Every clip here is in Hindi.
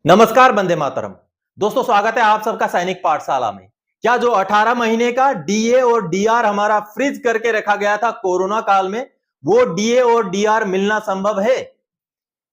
नमस्कार, वंदे मातरम। दोस्तों, स्वागत है आप सबका सैनिक पाठशाला में। क्या जो 18 महीने का डीए और डीआर हमारा फ्रीज करके रखा गया था कोरोना काल में, वो डीए और डीआर मिलना संभव है?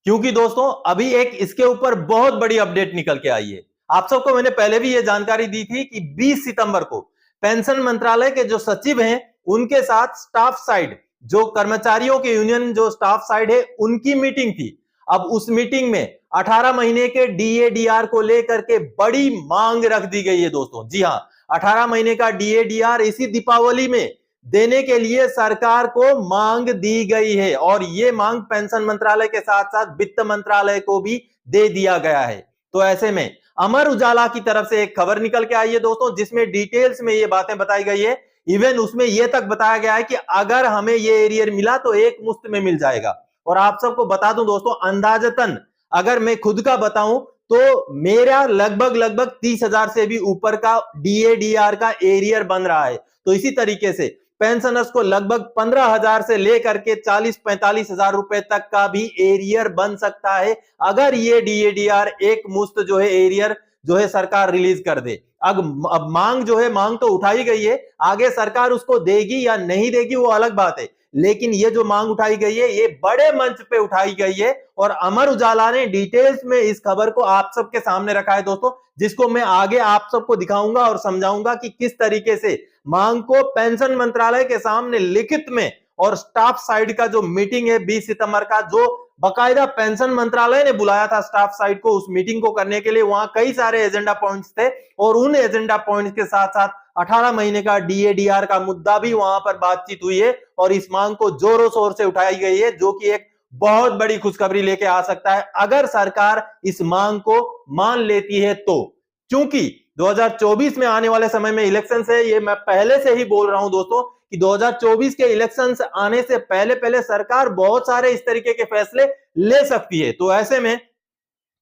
क्योंकि दोस्तों अभी एक इसके ऊपर बहुत बड़ी अपडेट निकल के आई है। आप सबको मैंने पहले भी ये जानकारी दी थी कि 20 सितंबर को पेंशन मंत्रालय के जो सचिव हैं उनके साथ स्टाफ साइड, जो कर्मचारियों के यूनियन जो स्टाफ साइड है, उनकी मीटिंग थी। अब उस मीटिंग में 18 महीने के डीए डीआर को लेकर के बड़ी मांग रख दी गई है दोस्तों। जी हां, 18 महीने का डीए डीआर इसी दीपावली में देने के लिए सरकार को मांग दी गई है और ये मांग पेंशन मंत्रालय के साथ साथ वित्त मंत्रालय को भी दे दिया गया है। तो ऐसे में अमर उजाला की तरफ से एक खबर निकल के आई है दोस्तों, जिसमें डिटेल्स में ये बातें बताई गई है। इवन उसमें यह तक बताया गया है कि अगर हमें ये एरियर मिला तो एक मुफ्त में मिल जाएगा। और आप सबको बता दूं दोस्तों, अंदाजतन अगर मैं खुद का बताऊं तो मेरा लगभग 30,000 से भी ऊपर का डीए डीआर का एरियर बन रहा है। तो इसी तरीके से पेंशनर्स को लगभग 15,000 से लेकर के 40-45,000 रुपए तक का भी एरियर बन सकता है, अगर ये डीएडीआर एक मुश्त जो है एरियर जो है सरकार रिलीज कर दे। अब मांग जो है, मांग तो उठाई गई है, आगे सरकार उसको देगी या नहीं देगी वो अलग बात है, लेकिन ये जो मांग उठाई गई है ये बड़े मंच पे उठाई गई है और अमर उजाला ने डिटेल्स में इस खबर को आप सबके सामने रखा है दोस्तों, जिसको मैं आगे आप सबको दिखाऊंगा और समझाऊंगा कि किस तरीके से मांग को पेंशन मंत्रालय के सामने लिखित में और स्टाफ साइड का जो मीटिंग है 20 सितंबर का, जो बकायदा पेंशन मंत्रालय ने बुलाया था स्टाफ साइड को उस मीटिंग को करने के लिए, वहां कई सारे एजेंडा पॉइंट्स थे और उन एजेंडा पॉइंट्स के साथ साथ 18 महीने का डीएडीआर का मुद्दा भी वहां पर बातचीत हुई है और इस मांग को जोरों शोर से उठाई गई है, जो कि एक बहुत बड़ी खुशखबरी लेके आ सकता है अगर सरकार इस मांग को मान लेती है तो। क्योंकि 2024 में आने वाले समय में इलेक्शन है, ये मैं पहले से ही बोल रहा हूं दोस्तों कि 2024 के इलेक्शन आने से पहले पहले सरकार बहुत सारे इस तरीके के फैसले ले सकती है। तो ऐसे में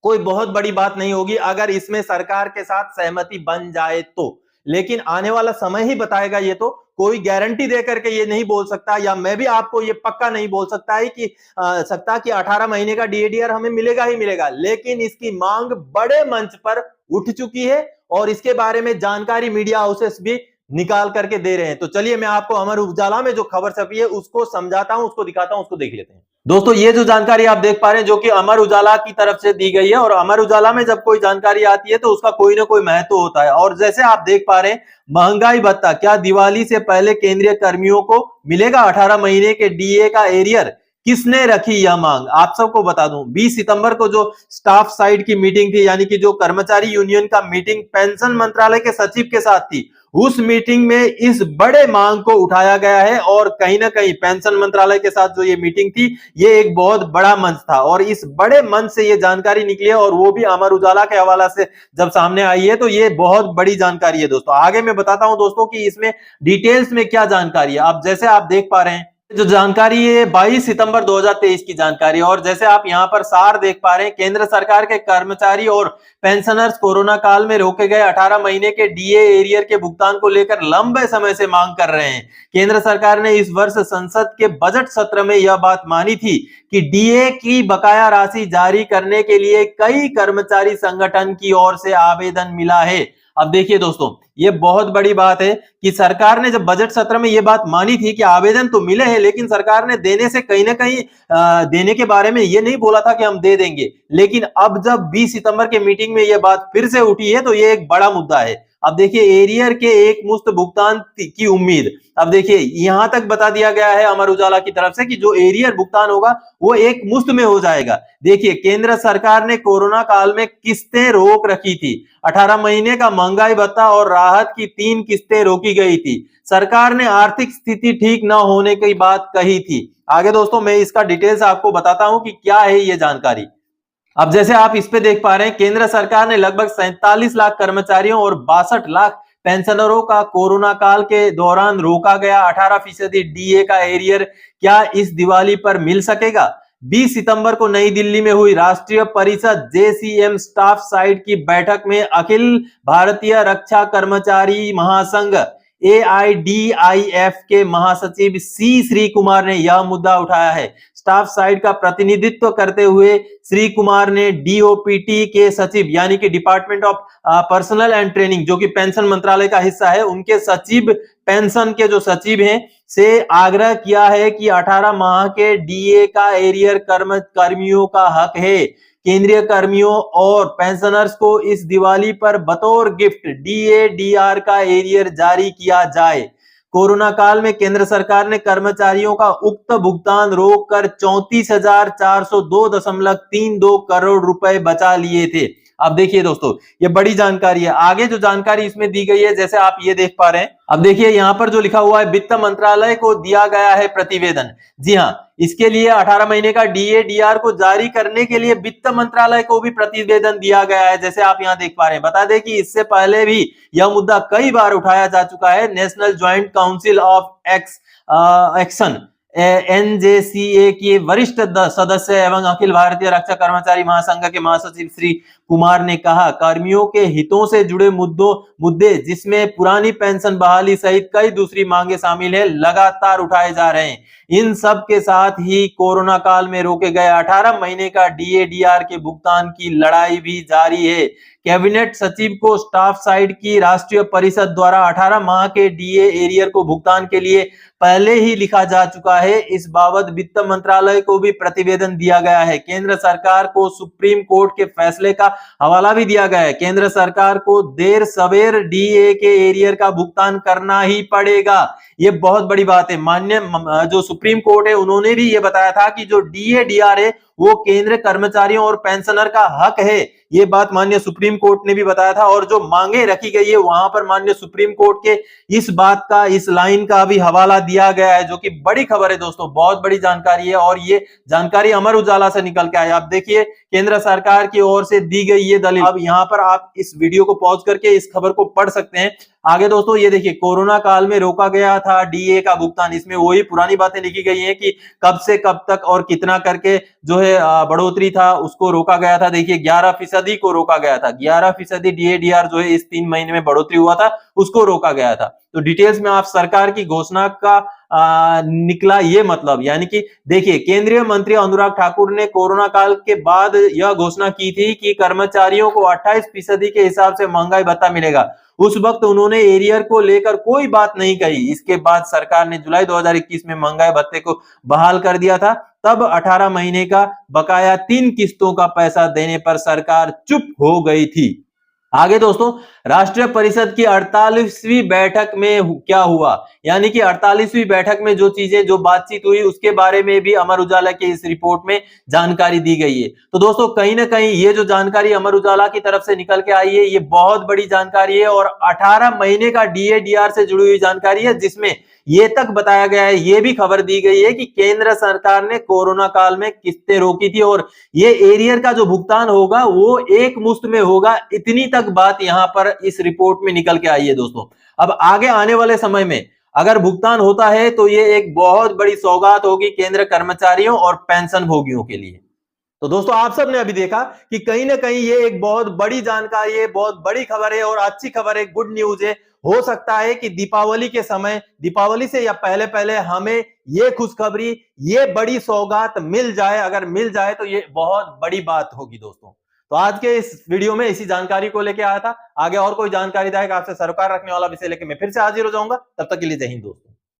कोई बहुत बड़ी बात नहीं होगी अगर इसमें सरकार के साथ सहमति बन जाए तो, लेकिन आने वाला समय ही बताएगा। ये तो कोई गारंटी देकर के ये नहीं बोल सकता, या मैं भी आपको ये पक्का नहीं बोल सकता है कि 18 महीने का डीएडीआर हमें मिलेगा ही मिलेगा, लेकिन इसकी मांग बड़े मंच पर उठ चुकी है और इसके बारे में जानकारी मीडिया हाउसेस भी निकाल करके दे रहे हैं। तो चलिए मैं आपको अमर उजाला में जो खबर छपी है उसको समझाता हूं, उसको दिखाता हूं, उसको देख लेते हैं। दोस्तों ये जो जानकारी आप देख पा रहे हैं जो कि अमर उजाला की तरफ से दी गई है, और अमर उजाला में जब कोई जानकारी आती है तो उसका कोई ना कोई महत्व होता है। और जैसे आप देख पा रहे हैं, महंगाई भत्ता, क्या दिवाली से पहले केंद्रीय कर्मियों को मिलेगा 18 महीने के डीए का एरियर? किसने रखी यह मांग? आप सबको बता दूं, 20 सितंबर को जो स्टाफ साइड की मीटिंग थी, यानी कि जो कर्मचारी यूनियन का मीटिंग पेंशन मंत्रालय के सचिव के साथ थी, उस मीटिंग में इस बड़े मांग को उठाया गया है और कहीं ना कहीं पेंशन मंत्रालय के साथ जो ये मीटिंग थी ये एक बहुत बड़ा मंच था और इस बड़े मंच से ये जानकारी निकली है और वो भी अमर उजाला के हवाला से जब सामने आई है तो ये बहुत बड़ी जानकारी है दोस्तों। आगे मैं बताता हूं दोस्तों कि इसमें डिटेल्स में क्या जानकारी है। अब जैसे आप देख पा रहे हैं जो जानकारी है 22 सितंबर 2023 की जानकारी, और जैसे आप यहां पर सार देख पा रहे हैं, केंद्र सरकार के कर्मचारी और पेंशनर्स कोरोना काल में रोके गए 18 महीने के डीए एरियर के भुगतान को लेकर लंबे समय से मांग कर रहे हैं। केंद्र सरकार ने इस वर्ष संसद के बजट सत्र में यह बात मानी थी कि डीए की बकाया राशि जारी करने के लिए कई कर्मचारी संगठन की ओर से आवेदन मिला है। अब देखिए दोस्तों, ये बहुत बड़ी बात है कि सरकार ने जब बजट सत्र में ये बात मानी थी कि आवेदन तो मिले हैं, लेकिन सरकार ने देने से कहीं ना कहीं देने के बारे में ये नहीं बोला था कि हम दे देंगे। लेकिन अब जब 20 सितंबर के मीटिंग में ये बात फिर से उठी है तो ये एक बड़ा मुद्दा है। अब देखिए, एरियर के एक मुश्त भुगतान की उम्मीद। अब देखिए यहां तक बता दिया गया है अमर उजाला की तरफ से कि जो एरियर भुगतान होगा वो एक मुश्त में हो जाएगा। देखिए, केंद्र सरकार ने कोरोना काल में किस्तें रोक रखी थी, 18 महीने का महंगाई भत्ता और राहत की 3 किस्तें रोकी गई थी। सरकार ने आर्थिक स्थिति ठीक न होने की बात कही थी। आगे दोस्तों मैं इसका डिटेल्स आपको बताता हूं कि क्या है ये जानकारी। अब जैसे आप इस पे देख पा रहे हैं, केंद्र सरकार ने लगभग 47 लाख कर्मचारियों और 62 लाख पेंशनरों का कोरोना काल के दौरान रोका गया 18% डीए का एरियर क्या इस दिवाली पर मिल सकेगा? 20 सितंबर को नई दिल्ली में हुई राष्ट्रीय परिषद जेसीएम स्टाफ साइड की बैठक में अखिल भारतीय रक्षा कर्मचारी महासंघ एआईडीआईएफ के महासचिव सी श्री कुमार ने यह मुद्दा उठाया है। स्टाफ साइड का प्रतिनिधित्व करते हुए श्री कुमार ने डीओपीटी के सचिव यानी कि department of personal and training, जो कि पेंशन मंत्रालय का हिस्सा है, उनके सचिव, पेंशन के जो सचिव हैं, से आग्रह किया है कि 18 माह के डीए का एरियर कर्मियों का हक है। केंद्रीय कर्मियों और पेंशनर्स को इस दिवाली पर बतौर गिफ्ट डीए डीआर का एरियर जारी किया जाए। कोरोना काल में केंद्र सरकार ने कर्मचारियों का उक्त भुगतान रोककर 34,402.32 करोड़ रुपए बचा लिए थे। अब देखिए दोस्तों, ये बड़ी जानकारी है। आगे जो जानकारी इसमें दी गई है, जैसे आप ये देख पा रहे हैं, अब देखिए यहां पर जो लिखा हुआ है, वित्त मंत्रालय को दिया गया है प्रतिवेदन। जी हां, इसके लिए 18 महीने का डीए डीआर को जारी करने के लिए वित्त मंत्रालय को भी प्रतिवेदन दिया गया है, जैसे आप यहां देख पा रहे हैं। बता दें कि इससे पहले भी यह मुद्दा कई बार उठाया जा चुका है। National joint council of action NJCA के वरिष्ठ सदस्य एवं अखिल भारतीय रक्षा कर्मचारी महासंघ के महासचिव श्री कुमार ने कहा, कर्मियों के हितों से जुड़े मुद्दे जिसमें पुरानी पेंशन बहाली सहित कई दूसरी मांगे शामिल है, लगातार उठाए जा रहे हैं। इन सब के साथ ही कोरोना काल में रोके गए 18 महीने का डीए डीआर के भुगतान की लड़ाई भी जारी है। कैबिनेट सचिव को स्टाफ साइड की राष्ट्रीय परिषद द्वारा 18 माह के डीए एरियर को भुगतान के लिए पहले ही लिखा जा चुका है। इस बाबत वित्त मंत्रालय को भी प्रतिवेदन दिया गया है। केंद्र सरकार को सुप्रीम कोर्ट के फैसले का हवाला भी दिया गया है। केंद्र सरकार को देर सवेर डीए के एरियर का भुगतान करना ही पड़ेगा। ये बहुत बड़ी बात है। माननीय जो सुप्रीम कोर्ट है, उन्होंने भी ये बताया था कि जो डीए डीआर है वो केंद्र कर्मचारियों और पेंशनर का हक है। ये बात माननीय सुप्रीम कोर्ट ने भी बताया था, और जो मांगे रखी गई है वहां पर माननीय सुप्रीम कोर्ट के इस बात का, इस लाइन का भी हवाला दिया गया है, जो कि बड़ी खबर है दोस्तों, बहुत बड़ी जानकारी है। और ये जानकारी अमर उजाला से निकल के आई। आप देखिए, केंद्र सरकार की ओर से दी गई ये दलील। अब यहां पर आप इस वीडियो को पॉज करके इस खबर को पढ़ सकते हैं। आगे दोस्तों ये देखिए, कोरोना काल में रोका गया था डीए का भुगतान। इसमें वही पुरानी बातें लिखी गई हैं कि कब से कब तक और कितना करके जो है बढ़ोतरी था उसको रोका गया था। देखिए 11% को रोका गया था। 11% डीए डीआर जो है इस 3 महीने में बढ़ोतरी हुआ था, उसको रोका गया था। तो डिटेल्स में आप सरकार की घोषणा का निकला ये मतलब, यानी कि देखिए, केंद्रीय मंत्री अनुराग ठाकुर ने कोरोना काल के बाद यह घोषणा की थी कि कर्मचारियों को 28% के हिसाब से महंगाई भत्ता मिलेगा। उस वक्त उन्होंने एरियर को लेकर कोई बात नहीं कही। इसके बाद सरकार ने जुलाई 2021 में महंगाई भत्ते को बहाल कर दिया था। तब 18 महीने का बकाया 3 किस्तों का पैसा देने पर सरकार चुप हो गई थी। आगे दोस्तों, राष्ट्रीय परिषद की 48वीं बैठक में क्या हुआ, यानी कि 48वीं बैठक में जो चीजें, जो बातचीत हुई, उसके बारे में भी अमर उजाला की इस रिपोर्ट में जानकारी दी गई है। तो दोस्तों कहीं ना कहीं ये जो जानकारी अमर उजाला की तरफ से निकल के आई है, ये बहुत बड़ी जानकारी है और 18 महीने का डीए डीआर से जुड़ी हुई जानकारी है, जिसमें ये तक बताया गया है, ये भी खबर दी गई है कि केंद्र सरकार ने कोरोना काल में किस्तें रोकी थी और ये एरियर का जो भुगतान होगा वो एक मुश्त में होगा। इतनी तक बात यहां पर इस रिपोर्ट में निकल के आई है दोस्तों। अब आगे आने वाले समय में अगर भुगतान होता है तो ये एक बहुत बड़ी सौगात होगी केंद्र कर्मचारियों और पेंशन भोगियों के लिए। तो दोस्तों आप सबने अभी देखा कि कहीं ना कहीं ये एक बहुत बड़ी जानकारी है, बहुत बड़ी खबर है और अच्छी खबर है, गुड न्यूज है। हो सकता है कि दीपावली के समय, दीपावली से या पहले पहले हमें ये खुशखबरी, ये बड़ी सौगात मिल जाए। अगर मिल जाए तो ये बहुत बड़ी बात होगी दोस्तों। तो आज के इस वीडियो में इसी जानकारी को लेकर आया था। आगे और कोई जानकारी दायक आपसे सरोकार रखने वाला विषय लेकर मैं फिर से हाजिर हो जाऊंगा। तब तक के लिए जय हिंद दोस्तों।